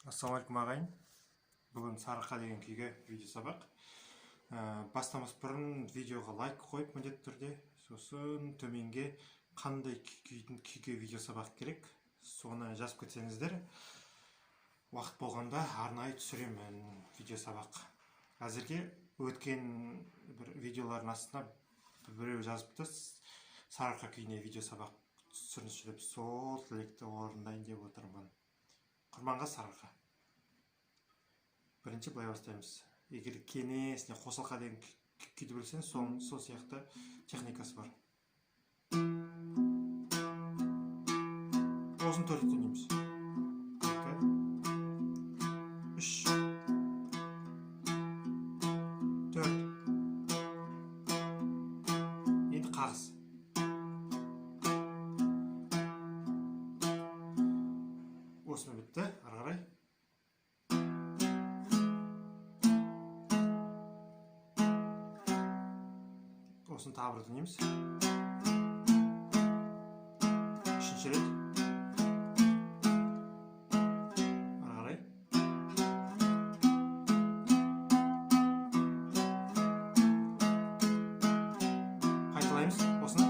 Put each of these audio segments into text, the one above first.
Ассалаумағалейкум ағайын. Бүгін Сарыарқа деген күйге видео сабақ. Бастамас бұрын видеоға лайк қойып міндетті түрде, сосын төменге қандай күйге видео сабақ керек, соны жазып кетсеңіздер, уақыт болғанда арнайы түсіремін видео сабақ. Әзірге өткен бір видеолардың астына біреу жазыпты, Сарыарқа күйіне видео сабақ түсіріңізші деп, сол тілекті орындайын деп отырмын. Құрманға Сарыарқа. Бірінші былай бастаймыз. Егер кенесіне қосалқа деген күйді білсең, сол сияқты техникасы бар. Осын төртті неміз. 2, 3, 4. Енді қағыз. Осымен бітті, ары қарай. Осын тағы бір неміз. Үшінші рет. Ары қарай. Қайталаймыз осыны.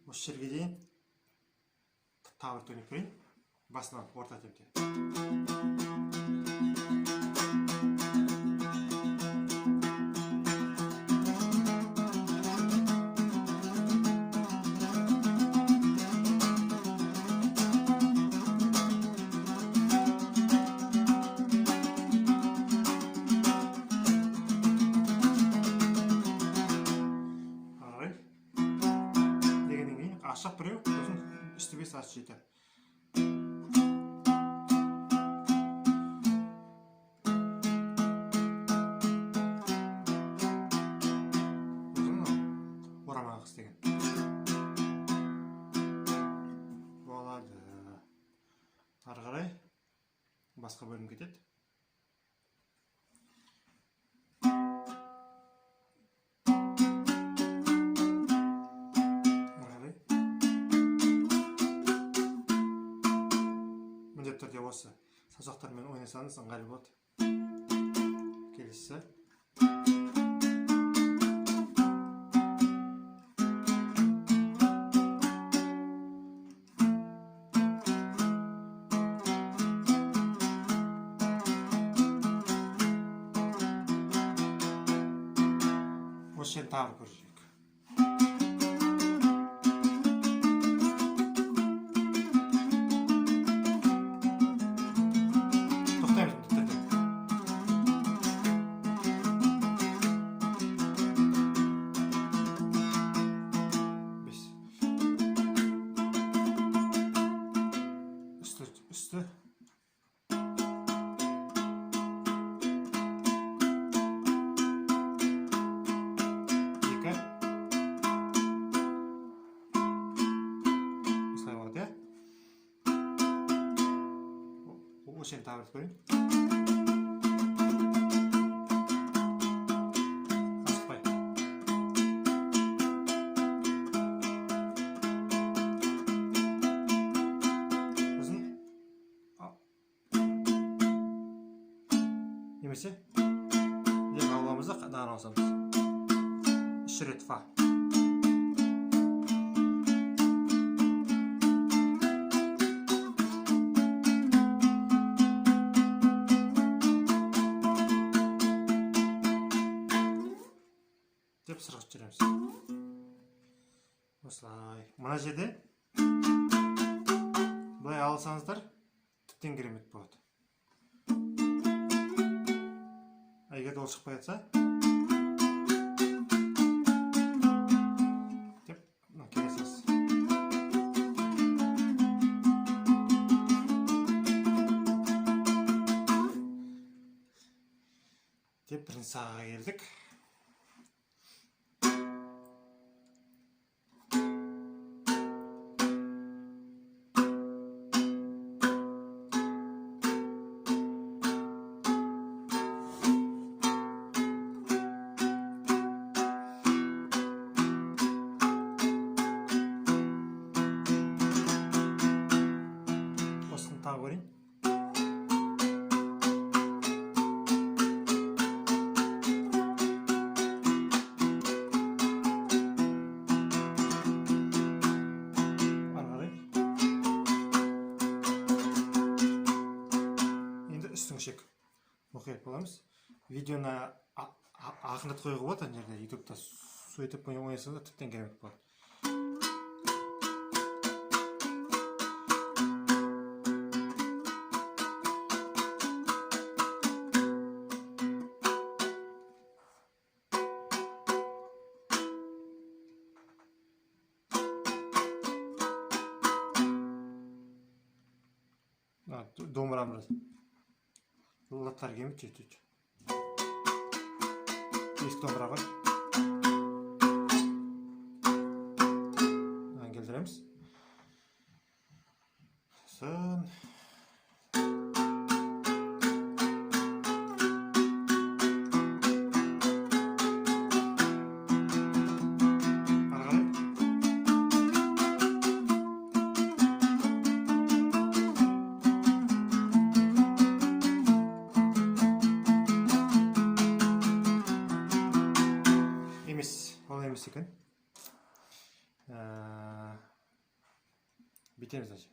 Осы жерге дейін тағы бір төніп көрейін. Басынан орта темпте. Ашық біреу, сосын үсті 5 асты 7. Орамаға істеген. Болады. Ары қарай басқа бөлім кетеді. Міндетті түрде осы саусақтармен ойнасаңыз ыңғайлы болады. Келесі. Осы жерін тағы көрсек. Üstü. Екі. Осылай болады, е? Осы жерін тағы бір көрейін. Асықпай. Немесе екі ауламызды қадағын алсамыз. 3 рет фа. Деп сырғып жүреміз. Осылай. Мына жерде бұлай алсаңыздар тіптен керемет болады. Егер ол шықпай жатса, деп келесіз. деп бірінші сағаға келдік. Осыны тағы көрейін. Шек оқият боламыз. Видеоны ақырындатып қоюға болады, ана жерде ютубта сөйтіп ойнаса да тіптен керемет болады. Домбырамыз латтар кеміп жетеді. Ескі домбыра бар. Келтіреміз. Сосын емес екен. Бітеміз әже.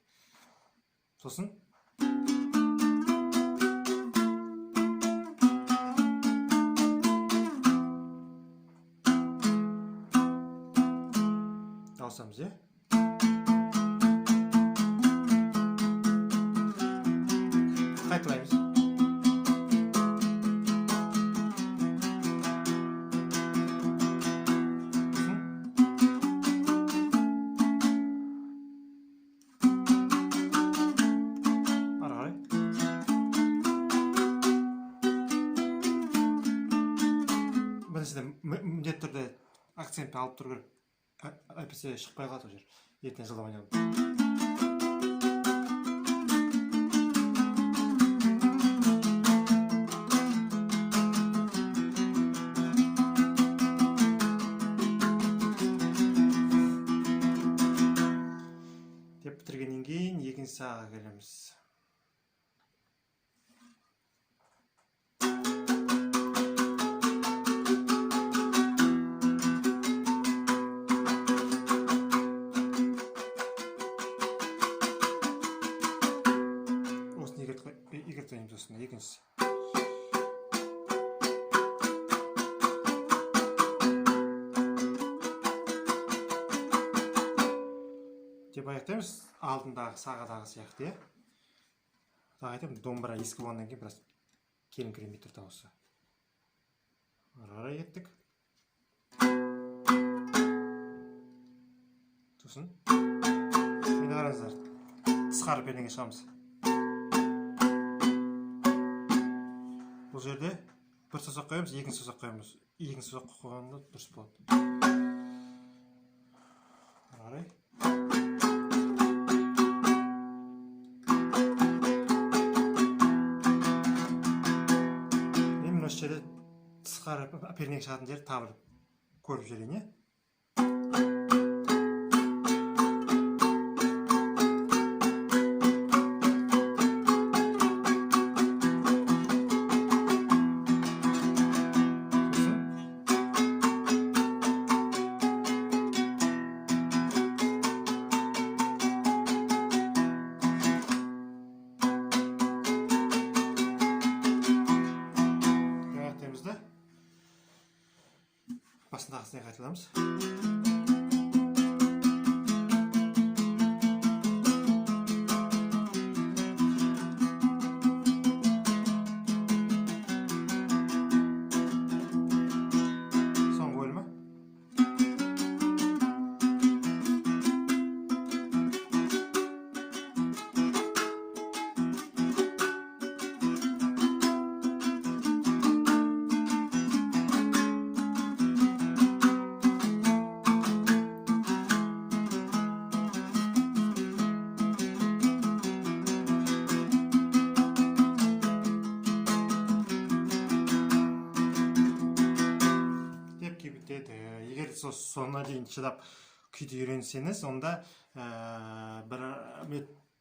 Сосын алсамыз, е? Қайтылаймыз. Міндетті түрде акцентпен алып тұру керек. Әйтпесе шықпай қалады ол жер. Ертең жылдам ойнауы. Деп бітіргеннен кейін екінші сағаға келеміз. Егертейміз осында екіншісі. Деп аяқтаймыз алдындағы сағадағы сияқты, е? Тағы айтамын, домбыра ескі болғаннан кейін біраз келіңкіремей тұр дауысы. Ары қарай кеттік. Сосын мені қараңыздар, тысқары пердеңе шығамыз. Бұл жерде бір созақ қоямыз, екінші созақ қоямыз. Екінші созақ қойғанда дұрыс болады. Қарай. Мен осы жерде тысқары пернеге шығатын жер табылып көріп жүрейін, е? Басындағысына қайталамыз. Соңғы бөлімі. соңына дейін шыдап күйді үйренсеңіз, онда бір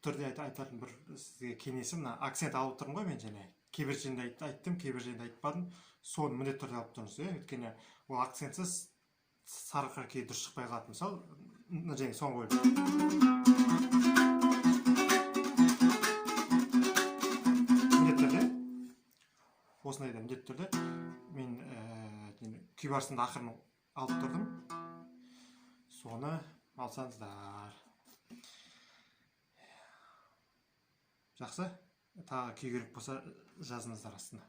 түрде айтатын бір сізге кеңесім, мына акцент алып тұрмын ғой мен, және кейбір жерінде айттым, кейбір жерінде айтпадым, соны міндетті түрде алып тұрыңыз. Өйткені ол акцентсіз сарқыр күй дұрыс шықпай қалады. Мысалы, және соңғы міндетті түрде осындайда міндетті түрде мен күй барысында ақырын алып тұрдым. Соны алсаңыздар. Жақсы, тағы күй керек болса жазыңыздар астына.